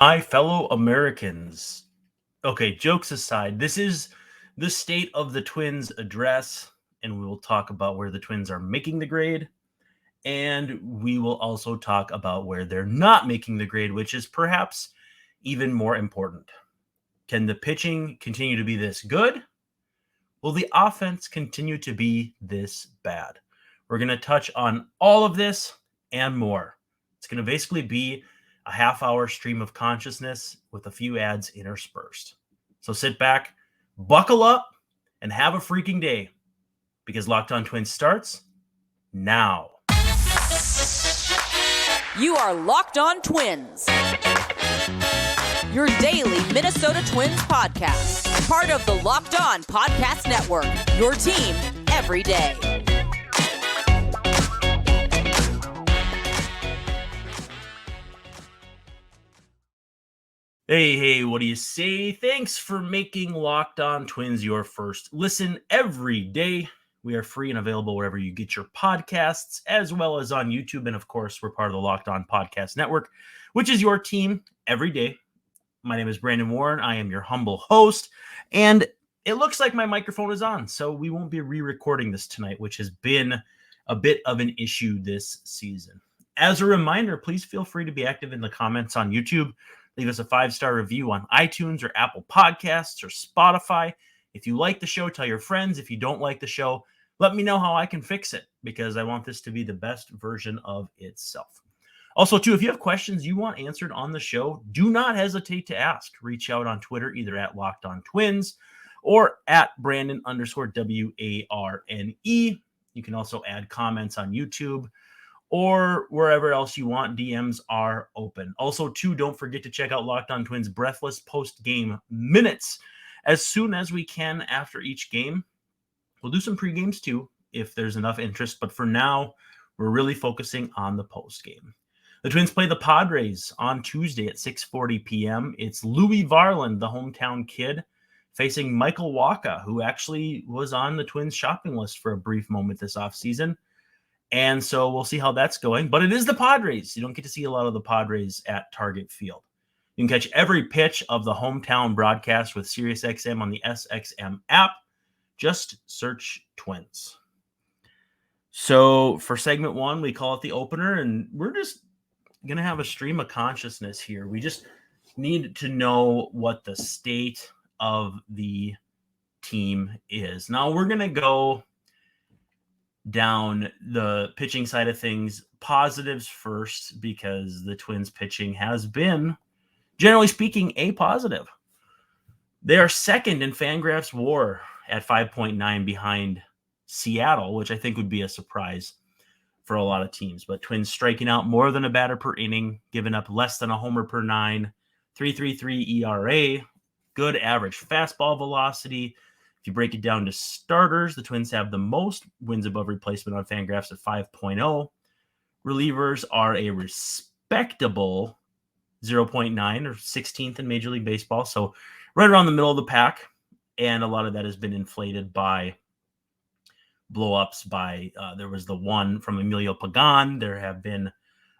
My fellow Americans. Okay, jokes aside, this is the State of the Twins address, and we will talk about where the Twins are making the grade, and we will also talk about where they're not making the grade, which is perhaps even more important. Can the pitching continue to be this good? Will the offense continue to be this bad? We're going to touch on all of this and more. It's going to basically be a half-hour stream of consciousness with a few ads interspersed. So sit back, buckle up, and have a freaking day, because Locked On Twins starts now. You are Locked On Twins, your daily Minnesota Twins podcast, part of the Locked On Podcast Network, your team every day. Hey, what do you say? Thanks for making Locked On Twins your first listen every day. We are free and available wherever you get your podcasts, as well as on YouTube. And of course, we're part of the Locked On Podcast Network, which is your team every day. My name is Brandon Warren. I am your humble host. And it looks like my microphone is on, so we won't be re-recording this tonight, which has been a bit of an issue this season. As a reminder, please feel free to be active in the comments on YouTube. Leave us a 5-star review on iTunes or Apple Podcasts or Spotify. If you like the show, tell your friends. If you don't like the show, let me know how I can fix it, because I want this to be the best version of itself. Also, too, if you have questions you want answered on the show, do not hesitate to ask. Reach out on Twitter, either at Locked On Twins or at Brandon_WARNE. You can also add comments on YouTube or wherever else you want. DMs are open. Also, too, don't forget to check out Locked On Twins Breathless post-game minutes as soon as we can after each game. We'll do some pre-games, too, if there's enough interest. But for now, we're really focusing on the post-game. The Twins play the Padres on Tuesday at 6:40 p.m. It's Louis Varland, the hometown kid, facing Michael Wacha, who actually was on the Twins shopping list for a brief moment this offseason. And so we'll see how that's going. But it is the Padres. You don't get to see a lot of the Padres at Target Field. You can catch every pitch of the hometown broadcast with SiriusXM on the SXM app. Just search Twins. So for segment one, we call it the opener, and we're just going to have a stream of consciousness here. We just need to know what the state of the team is. Now we're going to go down the pitching side of things. Positives first, because the Twins pitching has been, generally speaking, a positive. They are second in FanGraphs WAR at 5.9 behind Seattle, which I think would be a surprise for a lot of teams. But Twins striking out more than a batter per inning, giving up less than a homer per 9, 3.33 ERA, good average fastball velocity. If you break it down to starters, the Twins have the most wins above replacement on FanGraphs at 5.0. Relievers are a respectable 0.9, or 16th in Major League Baseball. So right around the middle of the pack. And a lot of that has been inflated by blow-ups by, there was the one from Emilio Pagan. There have been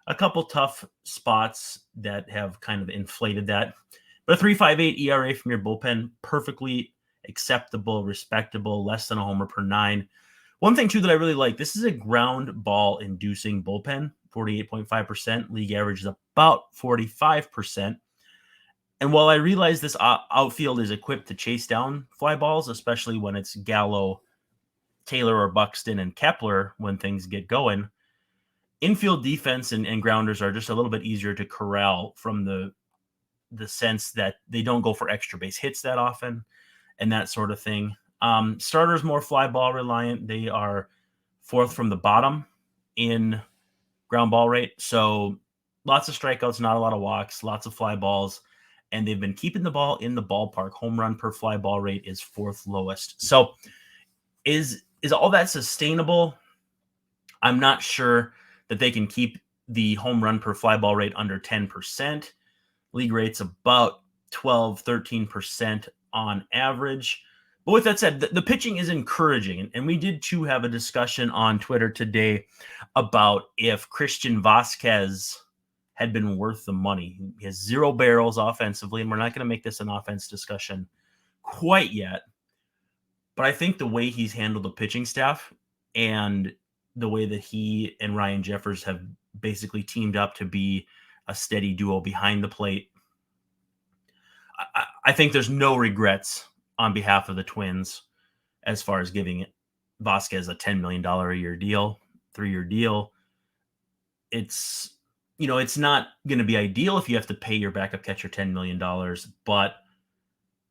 a couple tough spots that have kind of inflated that. But a 3.58 ERA from your bullpen, perfectly acceptable, respectable, less than a homer per 9. One thing, too, that I really like, this is a ground ball inducing bullpen, 48.5%. League average is about 45%. And while I realize this outfield is equipped to chase down fly balls, especially when it's Gallo, Taylor, or Buxton and Kepler when things get going, infield defense and grounders are just a little bit easier to corral from the sense that they don't go for extra base hits that often and that sort of thing. Starters more fly ball reliant. They are fourth from the bottom in ground ball rate. So lots of strikeouts, not a lot of walks, lots of fly balls. And they've been keeping the ball in the ballpark. Home run per fly ball rate is fourth lowest. So is all that sustainable? I'm not sure that they can keep the home run per fly ball rate under 10%. League rate's about 12, 13% on average. But with that said, the pitching is encouraging. And we did, too, have a discussion on Twitter today about if Christian Vasquez had been worth the money. He has 0 barrels offensively, and we're not going to make this an offense discussion quite yet. But I think the way he's handled the pitching staff and the way that he and Ryan Jeffers have basically teamed up to be a steady duo behind the plate, I think there's no regrets on behalf of the Twins as far as giving Vasquez a $10 million a year deal, 3-year deal. It's, it's not going to be ideal if you have to pay your backup catcher $10 million, but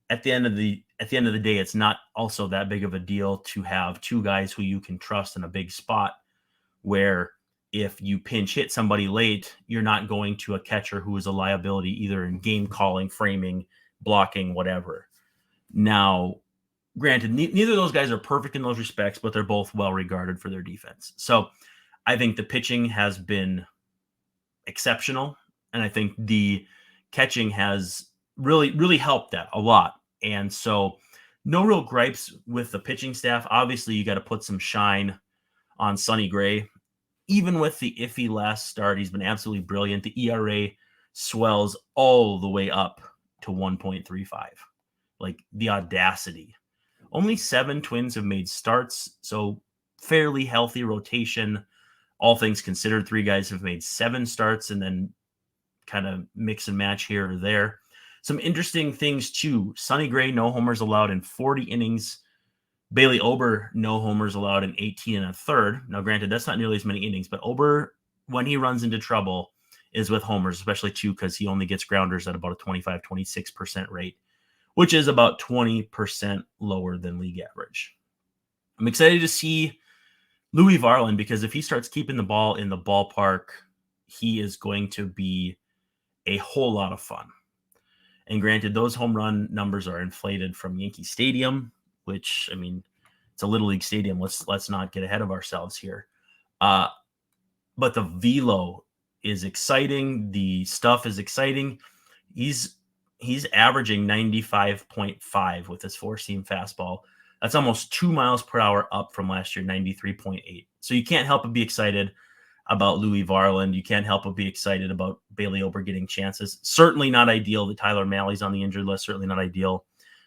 at the end of the day, it's not also that big of a deal to have 2 guys who you can trust in a big spot, where if you pinch hit somebody late, you're not going to a catcher who is a liability either in game calling, framing, blocking, whatever. Now, granted, neither of those guys are perfect in those respects, but they're both well regarded for their defense. So I think the pitching has been exceptional, and I think the catching has really, really helped that a lot. And so no real gripes with the pitching staff. Obviously, you got to put some shine on Sonny Gray. Even with the iffy last start, he's been absolutely brilliant. The ERA swells all the way up to 1.35. Like, the audacity. Only 7 Twins have made starts, so fairly healthy rotation. All things considered, 3 guys have made 7 starts and then kind of mix and match here or there. Some interesting things, too. Sonny Gray, no homers allowed in 40 innings. Bailey Ober, no homers allowed in 18 1/3. Now, granted, that's not nearly as many innings, but Ober, when he runs into trouble, is with homers, especially, too, because he only gets grounders at about a 25-26% rate, which is about 20% lower than league average. I'm excited to see Louis Varland, because if he starts keeping the ball in the ballpark, he is going to be a whole lot of fun. And granted, those home run numbers are inflated from Yankee Stadium, which, I mean, it's a Little League stadium. Let's not get ahead of ourselves here. But the velo is exciting. The stuff is exciting. He's averaging 95.5 with his 4-seam fastball. That's almost 2 miles per hour up from last year, 93.8. So you can't help but be excited about Louis Varland. You can't help but be excited about Bailey Ober getting chances. Certainly not ideal that Tyler Malley's on the injured list. Certainly not ideal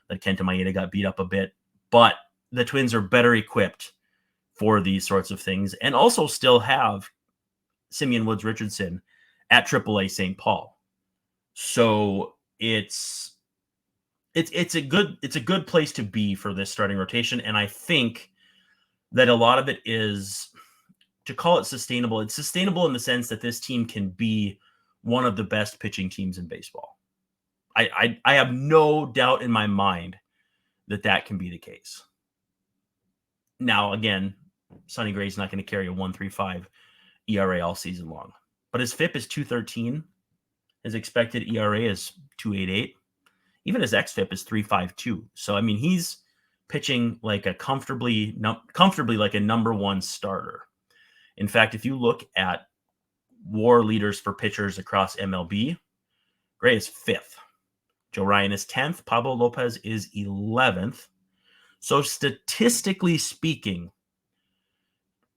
that Kenta Maeda got beat up a bit. But the Twins are better equipped for these sorts of things, and also still have Simeon Woods Richardson at AAA St. Paul. So it's a good place to be for this starting rotation. And I think that a lot of it is, to call it sustainable. It's sustainable in the sense that this team can be one of the best pitching teams in baseball. I have no doubt in my mind that can be the case. Now, again, Sonny Gray's not going to carry a 1.35 ERA all season long, but his FIP is 2.13. His expected ERA is 2.88. Even his xFIP is 3.52. So, I mean, he's pitching like a comfortably like a number 1 starter. In fact, if you look at WAR leaders for pitchers across MLB, Gray is 5th. Joe Ryan is 10th. Pablo Lopez is 11th. So statistically speaking,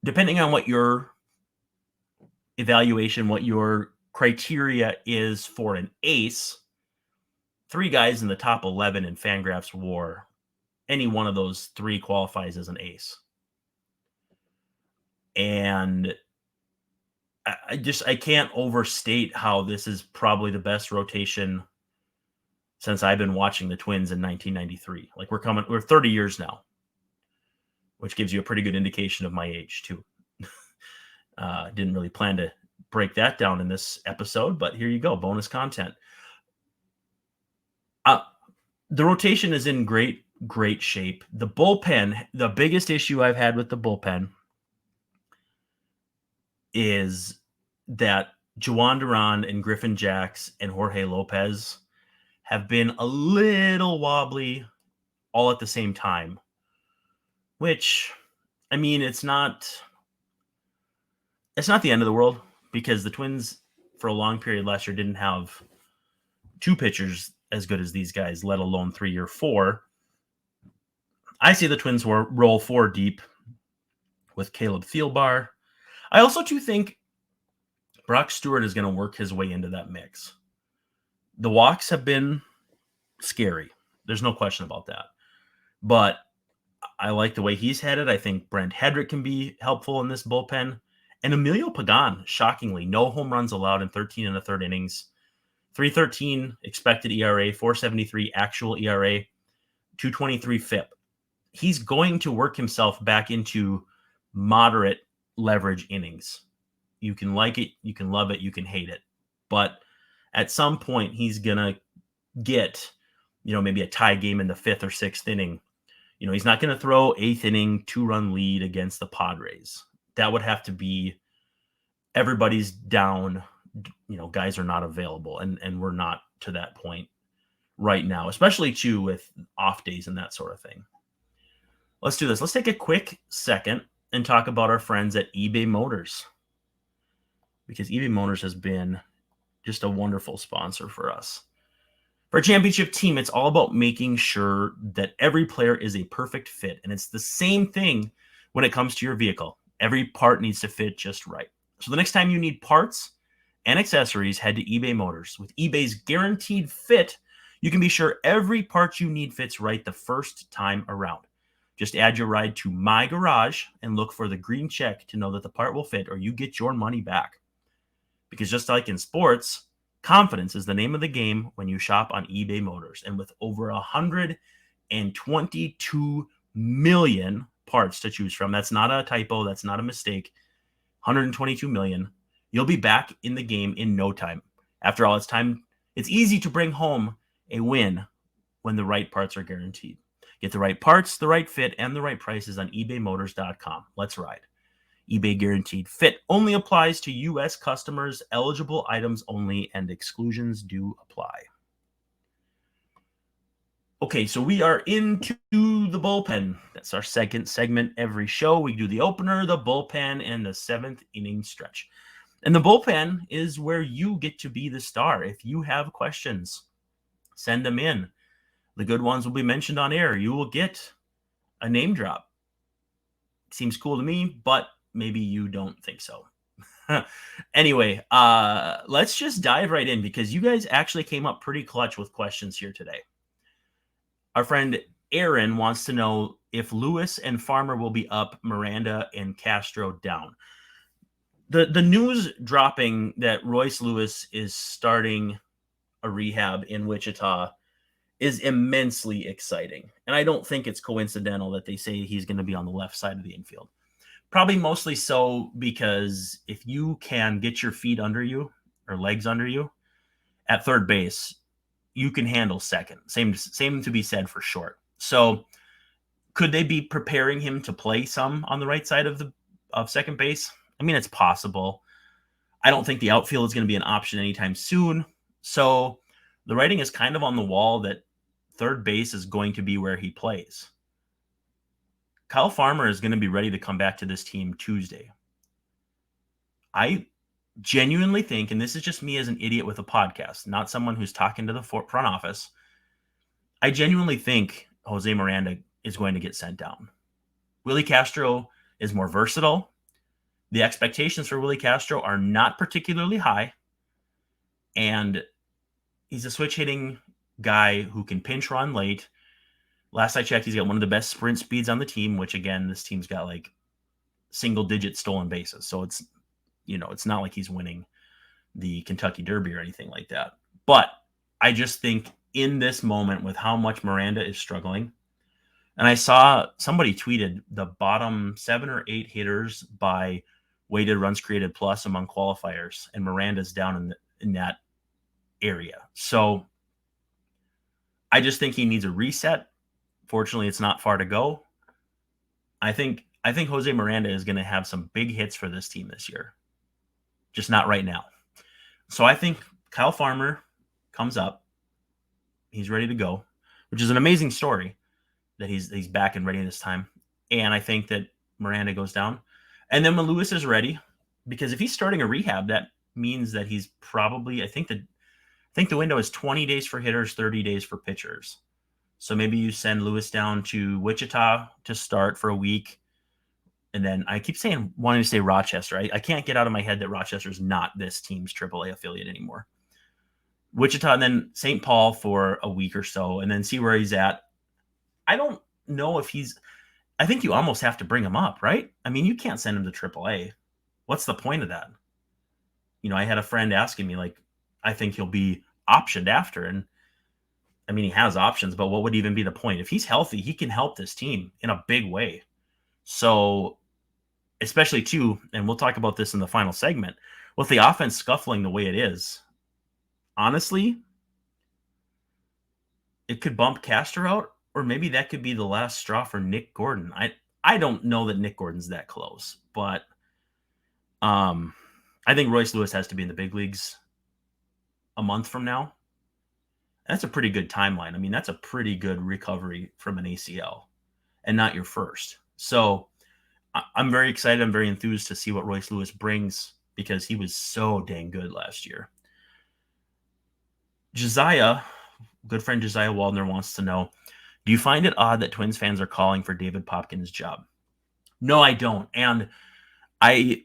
depending on what your evaluation, what your criteria is for an ace, 3 guys in the top 11 in Fangraphs WAR, any one of those 3 qualifies as an ace. And I can't overstate how this is probably the best rotation since I've been watching the Twins in 1993. Like, we're 30 years now, which gives you a pretty good indication of my age too. Didn't really plan to break that down in this episode, but here you go. Bonus content. The rotation is in great shape. The bullpen, the biggest issue I've had with the bullpen is that Juan Duran and Griffin Jacks and Jorge Lopez have been a little wobbly all at the same time, which, I mean, it's not the end of the world, because the Twins for a long period last year didn't have 2 pitchers as good as these guys, let alone 3 or 4. I see the Twins will roll 4 deep with Caleb Thielbar. I also too think Brock Stewart is going to work his way into that mix. The walks have been scary. There's no question about that. But I like the way he's headed. I think Brent Hedrick can be helpful in this bullpen. And Emilio Pagan, shockingly, no home runs allowed in 13 and a third innings. 3.13 expected ERA, 4.73 actual ERA, 2.23 FIP. He's going to work himself back into moderate leverage innings. You can like it, you can love it, you can hate it. But at some point, he's going to get, maybe a tie game in the 5th or 6th inning. He's not going to throw 8th inning 2-run lead against the Padres. That would have to be everybody's down. Guys are not available, and we're not to that point right now, especially too with off days and that sort of thing. Let's do this. Let's take a quick second and talk about our friends at eBay Motors, because eBay Motors has been just a wonderful sponsor for us. For a championship team, it's all about making sure that every player is a perfect fit, and it's the same thing when it comes to your vehicle. Every part needs to fit just right. So the next time you need parts and accessories, head to eBay Motors. With eBay's guaranteed fit, you can be sure every part you need fits right the first time around. Just add your ride to My Garage and look for the green check to know that the part will fit, or you get your money back. Because just like in sports, confidence is the name of the game when you shop on eBay Motors. And with over 122 million parts to choose from, that's not a typo, that's not a mistake, 122 million, you'll be back in the game in no time. After all, it's easy to bring home a win when the right parts are guaranteed. Get the right parts, the right fit, and the right prices on ebaymotors.com. Let's ride. eBay guaranteed fit only applies to U.S. customers, eligible items only, and exclusions do apply. Okay, so we are into the bullpen. That's our second segment every show. We do the opener, the bullpen, and the 7th inning stretch. And the bullpen is where you get to be the star. If you have questions, send them in. The good ones will be mentioned on air. You will get a name drop. Seems cool to me, but maybe you don't think so. Anyway, let's just dive right in, because you guys actually came up pretty clutch with questions here today. Our friend Aaron wants to know if Lewis and Farmer will be up, Miranda and Castro down. The news dropping that Royce Lewis is starting a rehab in Wichita is immensely exciting. And I don't think it's coincidental that they say he's going to be on the left side of the infield. Probably mostly so because if you can get your feet under you or legs under you at third base, you can handle second. Same to be said for short. So could they be preparing him to play some on the right side of second base? I mean, it's possible. I don't think the outfield is going to be an option anytime soon. So the writing is kind of on the wall that third base is going to be where he plays. Kyle Farmer is going to be ready to come back to this team Tuesday. I genuinely think, and this is just me as an idiot with a podcast, not someone who's talking to the front office, I genuinely think Jose Miranda is going to get sent down. Willie Castro is more versatile. The expectations for Willie Castro are not particularly high. And he's a switch hitting guy who can pinch run late. Last I checked, he's got one of the best sprint speeds on the team, which again, this team's got like single digit stolen bases. So it's not like he's winning the Kentucky Derby or anything like that. But I just think in this moment with how much Miranda is struggling, and I saw somebody tweeted the bottom 7 or 8 hitters by weighted runs created plus among qualifiers, and Miranda's down in that area. So I just think he needs a reset. Fortunately, it's not far to go. I think Jose Miranda is going to have some big hits for this team this year. Just not right now. So I think Kyle Farmer comes up. He's ready to go, which is an amazing story that he's back and ready this time. And I think that Miranda goes down. And then when Lewis is ready, because if he's starting a rehab, that means that he's probably, I think the window is 20 days for hitters, 30 days for pitchers. So maybe you send Lewis down to Wichita to start for a week, And then I keep wanting to say Rochester. I can't get out of my head that Rochester is not this team's AAA affiliate anymore. Wichita, and then St. Paul for a week or so, and then see where he's at. I don't know if I think you almost have to bring him up, right? I mean, you can't send him to AAA. What's the point of that? I had a friend asking me, like, I think he'll be optioned after. And I mean, he has options, but what would even be the point? If he's healthy, he can help this team in a big way. So, especially too, and we'll talk about this in the final segment, with the offense scuffling the way it is, honestly, it could bump Castor out, or maybe that could be the last straw for Nick Gordon. I don't know that Nick Gordon's that close, but I think Royce Lewis has to be in the big leagues a month from now. That's a pretty good timeline. I mean, that's a pretty good recovery from an ACL and not your first. So I'm very excited. I'm very enthused to see what Royce Lewis brings because he was so dang good last year. Josiah, good friend Josiah Waldner wants to know, do you find it odd that Twins fans are calling for David Popkins' job? No, I don't. And I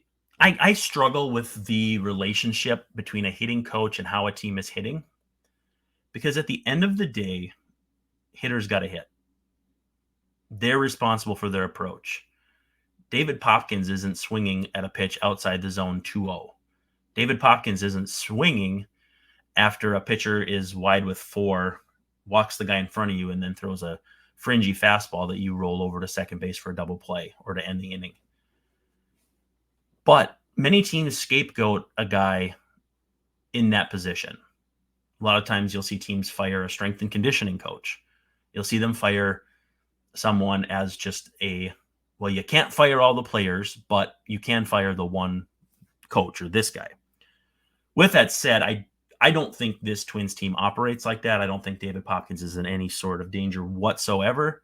struggle with the relationship between a hitting coach and how a team is hitting. Because at the end of the day, hitters got to hit. They're responsible for their approach. David Popkins isn't swinging at a pitch outside the zone 2-0. David Popkins isn't swinging after a pitcher is wide with 4, walks the guy in front of you, and then throws a fringy fastball that you roll over to second base for a double play or to end the inning. But many teams scapegoat a guy in that position. A lot of times you'll see teams fire a strength and conditioning coach. You'll see them fire someone as just well, you can't fire all the players, but you can fire the one coach or this guy. With that said, I don't think this Twins team operates like that. I don't think David Popkins is in any sort of danger whatsoever.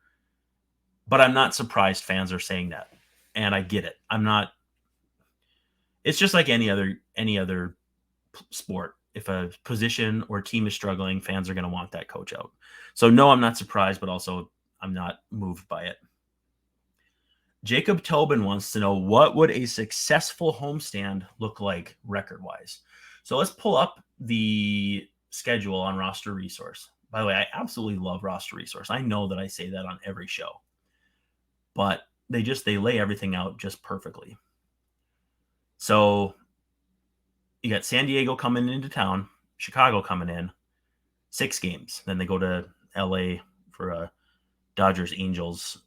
But I'm not surprised fans are saying that. And I get it. It's just like any other sport. If a position or team is struggling, fans are going to want that coach out. So no, I'm not surprised, but also I'm not moved by it. Jacob Tobin wants to know, what would a successful homestand look like record-wise? So let's pull up the schedule on Roster Resource. By the way, I absolutely love Roster Resource. I know that I say that on every show, but they lay everything out just perfectly. So you got San Diego coming into town, Chicago coming in, 6 games. Then they go to LA for a Dodgers-Angels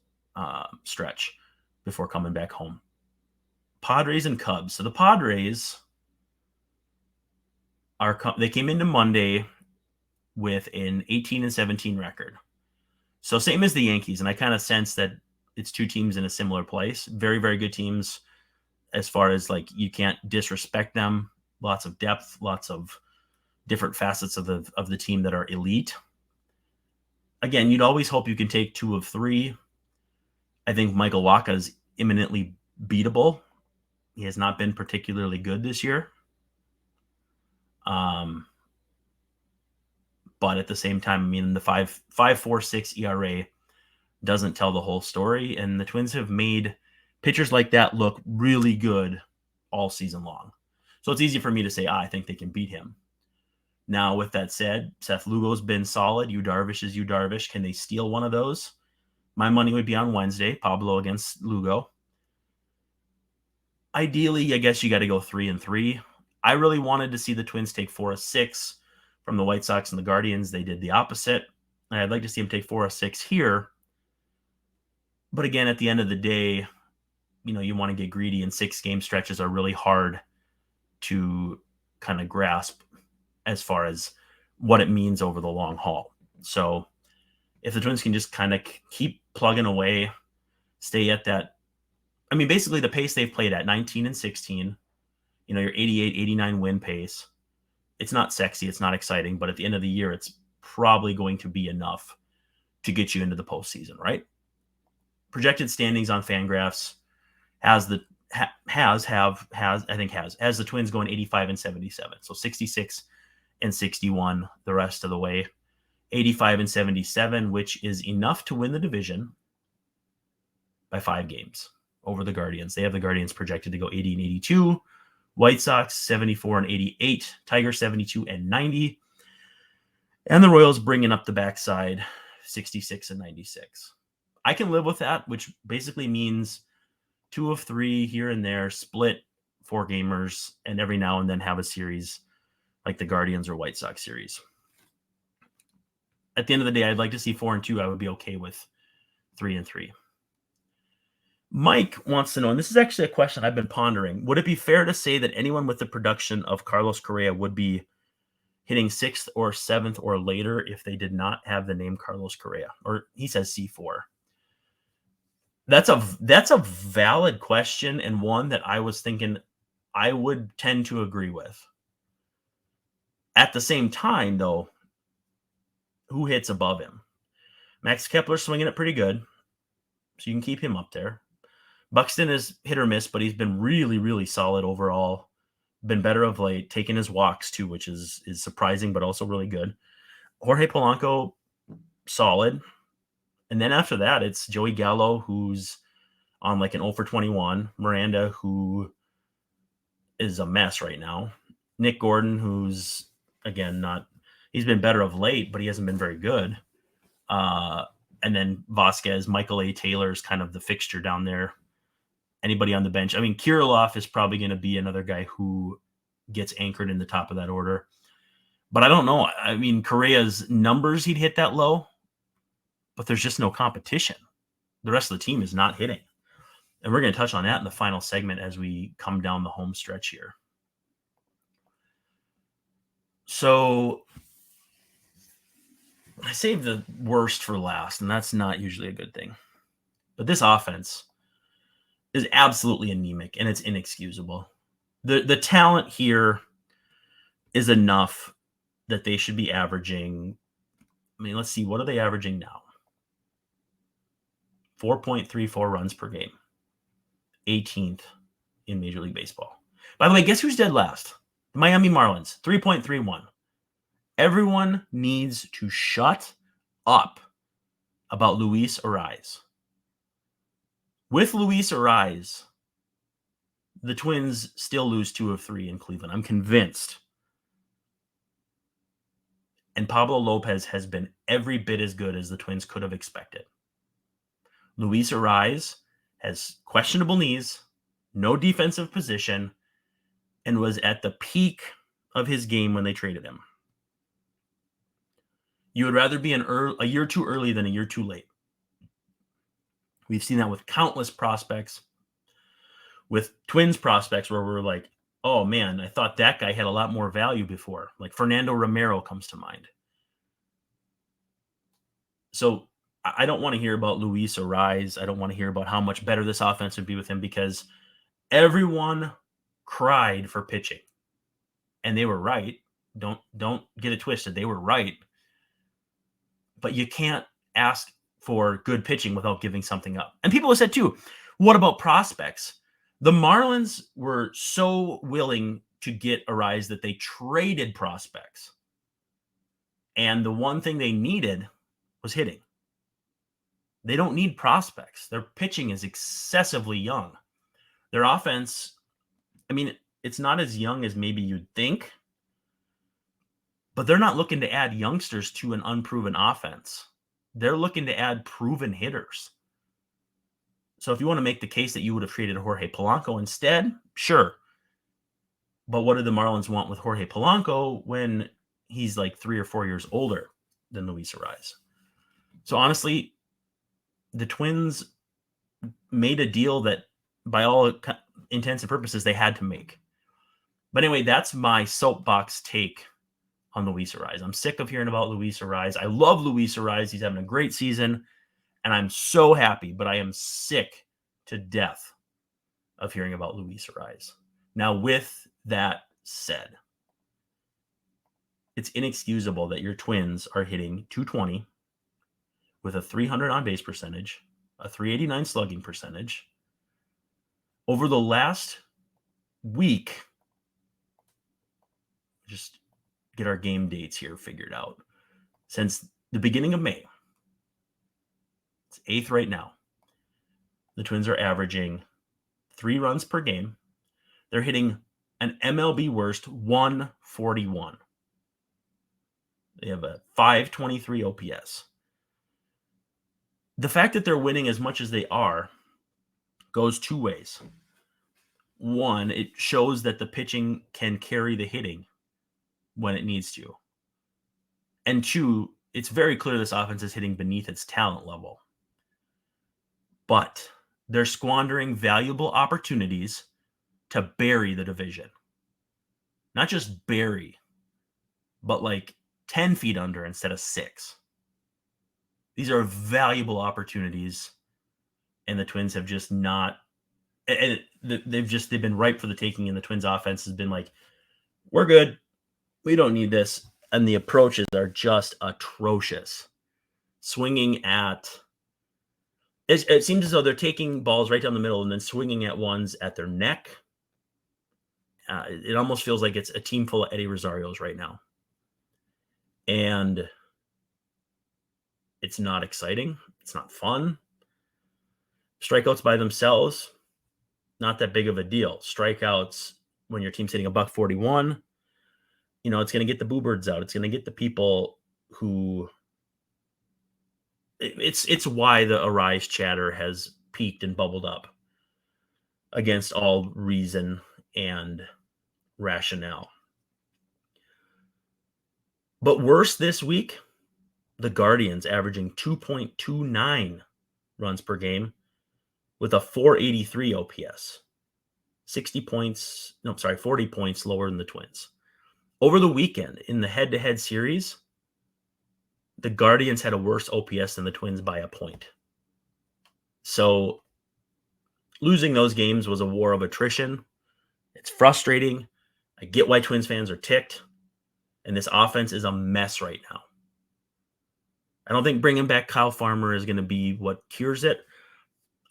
stretch before coming back home. Padres and Cubs. So the Padres they came into Monday with an 18-17 record. So same as the Yankees, and I kind of sense that it's 2 teams in a similar place. Very, very good teams as far as, like, you can't disrespect them. Lots of depth, lots of different facets of the team that are elite. Again, you'd always hope you can take 2 of 3. I think Michael Wacha is imminently beatable. He has not been particularly good this year. But at the same time, I mean, the 5.46 ERA doesn't tell the whole story, and the Twins have made pitchers like that look really good all season long. So it's easy for me to say, I think they can beat him. Now, with that said, Seth Lugo's been solid. Yu Darvish is Yu Darvish. Can they steal one of those? My money would be on Wednesday, Pablo against Lugo. Ideally, I guess you got to go 3-3. I really wanted to see the Twins take 4 of 6 from the White Sox and the Guardians. They did the opposite. And I'd like to see them take 4 of 6 here. But again, at the end of the day, you want to get greedy, and 6-game stretches are really hard to kind of grasp as far as what it means over the long haul. So if the Twins can just kind of keep plugging away, stay at that, I mean, basically the pace they've played at 19-16, your 88, 89 win pace. It's not sexy. It's not exciting, but at the end of the year, it's probably going to be enough to get you into the postseason, right? Projected standings on FanGraphs has the Twins going 85-77. So 66-61 the rest of the way. 85-77, which is enough to win the division by 5 games. over the Guardians. They have the Guardians projected to go 80 and 82. White Sox 74 and 88. Tigers 72 and 90. And the Royals bringing up the backside 66 and 96. I can live with that, which basically means 2 of 3 here and there, split 4 gamers, and every now and then have a series like the Guardians or White Sox series. At the end of the day, I'd like to see 4 and 2. I would be okay with 3 and 3. Mike wants to know, and this is actually a question I've been pondering. Would it be fair to say that anyone with the production of Carlos Correa would be hitting 6th or 7th or later if they did not have the name Carlos Correa? Or he says C4. That's a valid question, and one that I was thinking I would tend to agree with. At the same time, though, who hits above him? Max Kepler's swinging it pretty good, so you can keep him up there. Buxton is hit or miss, but he's been really, really solid overall. Been better of late, taking his walks too, which is surprising, but also really good. Jorge Polanco, solid. And then after that, it's Joey Gallo, who's on like an 0 for 21. Miranda, who is a mess right now. Nick Gordon, who's, again, he's been better of late, but he hasn't been very good. And then Vasquez, Michael A. Taylor's kind of the fixture down there. Anybody on the bench? I mean, Kirilloff is probably going to be another guy who gets anchored in the top of that order. But I don't know. I mean, Correa's numbers, he'd hit that low, but there's just no competition. The rest of the team is not hitting. And we're going to touch on that in the final segment as we come down the home stretch here. So I saved the worst for last, and that's not usually a good thing. But this offense is absolutely anemic, and it's inexcusable. The talent here is enough that they should be averaging. I mean, let's see. What are they averaging now? 4.34 runs per game. 18th in Major League Baseball. By the way, guess who's dead last? The Miami Marlins, 3.31. Everyone needs to shut up about Luis Ariz. With Luis Ariz, the Twins still lose 2 of 3 in Cleveland. I'm convinced. And Pablo Lopez has been every bit as good as the Twins could have expected. Luis Ariz has questionable knees, no defensive position, and was at the peak of his game when they traded him. You would rather be a year too early than a year too late. We've seen that with countless prospects, with Twins prospects where we're like, oh man, I thought that guy had a lot more value before. Like Fernando Romero comes to mind. So I don't want to hear about Luis Ariz. I don't want to hear about how much better this offense would be with him, because everyone cried for pitching. And they were right. Don't get it twisted. They were right. But you can't ask for good pitching without giving something up. And people have said too, what about prospects? The Marlins were so willing to get Ariz that they traded prospects. And the one thing they needed was hitting. They don't need prospects. Their pitching is excessively young. Their offense, I mean, it's not as young as maybe you'd think, but they're not looking to add youngsters to an unproven offense. They're looking to add proven hitters. So if you want to make the case that you would have traded Jorge Polanco instead, sure. But what do the Marlins want with Jorge Polanco when he's like 3 or 4 years older than Luis Ariz? So honestly, the Twins made a deal that by all intents and purposes they had to make. But anyway, that's my soapbox take on Luis Ariz. I'm sick of hearing about Luis Ariz. I love Luis Ariz. He's having a great season, and I'm so happy, but I am sick to death of hearing about Luis Ariz. Now, with that said, it's inexcusable that your Twins are hitting 220 with a 300 on-base percentage, a 389 slugging percentage. Over the last week, just get our game dates here figured out. Since the beginning of May, it's 8th right now, the Twins are averaging 3 runs per game. They're hitting an MLB worst 141. They have a 523 OPS. The fact that they're winning as much as they are goes 2 ways. One, it shows that the pitching can carry the hitting when it needs to. And 2, it's very clear this offense is hitting beneath its talent level. But they're squandering valuable opportunities to bury the division. Not just bury, but like 10 feet under instead of 6. These are valuable opportunities, and the Twins have just not. And they've been ripe for the taking, and the Twins offense has been like, we're good. We don't need this. And the approaches are just atrocious. Swinging at, it seems as though they're taking balls right down the middle and then swinging at ones at their neck. It almost feels like it's a team full of Eddie Rosarios right now. And it's not exciting. It's not fun. Strikeouts by themselves, not that big of a deal. Strikeouts when your team's hitting a $141, it's going to get the boo birds out. It's going to get the people who it's why the Arise chatter has peaked and bubbled up against all reason and rationale. But worse this week, the Guardians averaging 2.29 runs per game with a 483 OPS. 40 points lower than the Twins. Over the weekend, in the head-to-head series, the Guardians had a worse OPS than the Twins by a point. So losing those games was a war of attrition. It's frustrating. I get why Twins fans are ticked. And this offense is a mess right now. I don't think bringing back Kyle Farmer is going to be what cures it.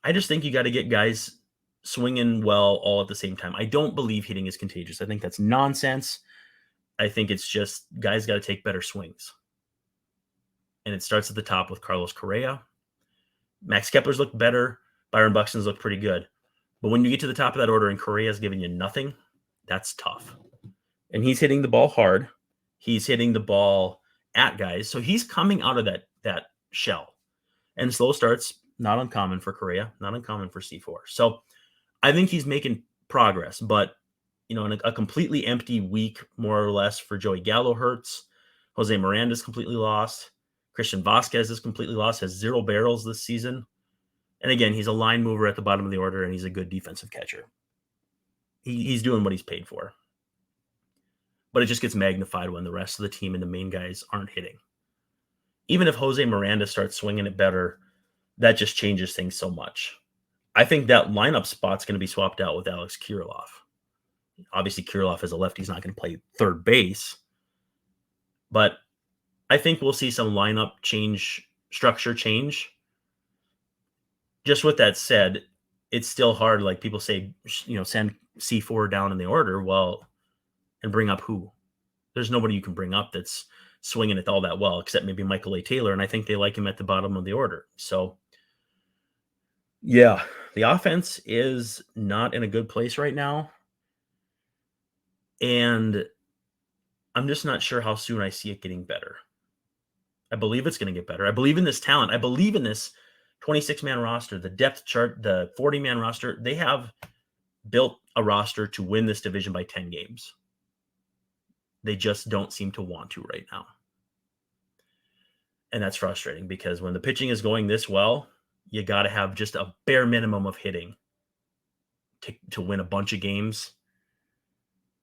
I just think you got to get guys swinging well all at the same time. I don't believe hitting is contagious. I think that's nonsense. I think it's just guys got to take better swings. And it starts at the top with Carlos Correa. Max Kepler's looked better. Byron Buxton's looked pretty good. But when you get to the top of that order and Correa's giving you nothing, that's tough. And he's hitting the ball hard. He's hitting the ball at guys. So he's coming out of that shell. And slow starts, not uncommon for Correa, not uncommon for C4. So I think he's making progress. But, in a completely empty week, more or less, for Joey Gallo hurts. Jose Miranda's completely lost. Christian Vasquez is completely lost, has 0 barrels this season. And again, he's a line mover at the bottom of the order, and he's a good defensive catcher. He's doing what he's paid for. But it just gets magnified when the rest of the team and the main guys aren't hitting. Even if Jose Miranda starts swinging it better, that just changes things so much. I think that lineup spot's going to be swapped out with Alex Kirilloff. Obviously, Kirilloff as a lefty is not going to play third base. But I think we'll see some lineup structure change. Just with that said, it's still hard. Like people say, send C4 down in the order. Well, and bring up who? There's nobody you can bring up that's swinging it all that well, except maybe Michael A. Taylor. And I think they like him at the bottom of the order. So, yeah, the offense is not in a good place right now. And I'm just not sure how soon I see it getting better. I believe it's going to get better. I believe in this talent. I believe in this 26-man roster, the depth chart, the 40-man roster. They have built a roster to win this division by 10 games. They just don't seem to want to right now. And that's frustrating because when the pitching is going this well, you got to have just a bare minimum of hitting to win a bunch of games.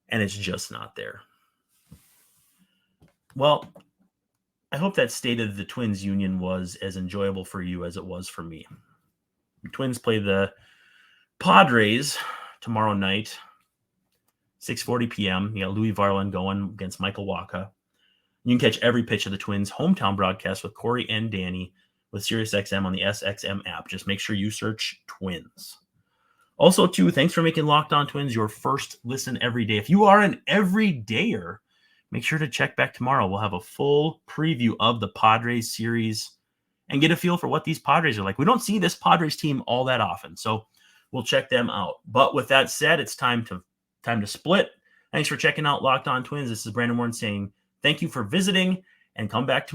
And it's just not there. Well, I hope that state of the Twins union was as enjoyable for you as it was for me. The Twins play the Padres tomorrow night, 6:40 p.m. You got Louis Varland going against Michael Wacha. You can catch every pitch of the Twins' hometown broadcast with Corey and Danny with SiriusXM on the SXM app. Just make sure you search Twins. Also, too, thanks for making Locked On Twins your first listen every day. If you are an everydayer, make sure to check back tomorrow. We'll have a full preview of the Padres series and get a feel for what these Padres are like. We don't see this Padres team all that often. So we'll check them out. But with that said, it's time to split. Thanks for checking out Locked On Twins. This is Brandon Warren saying thank you for visiting, and come back to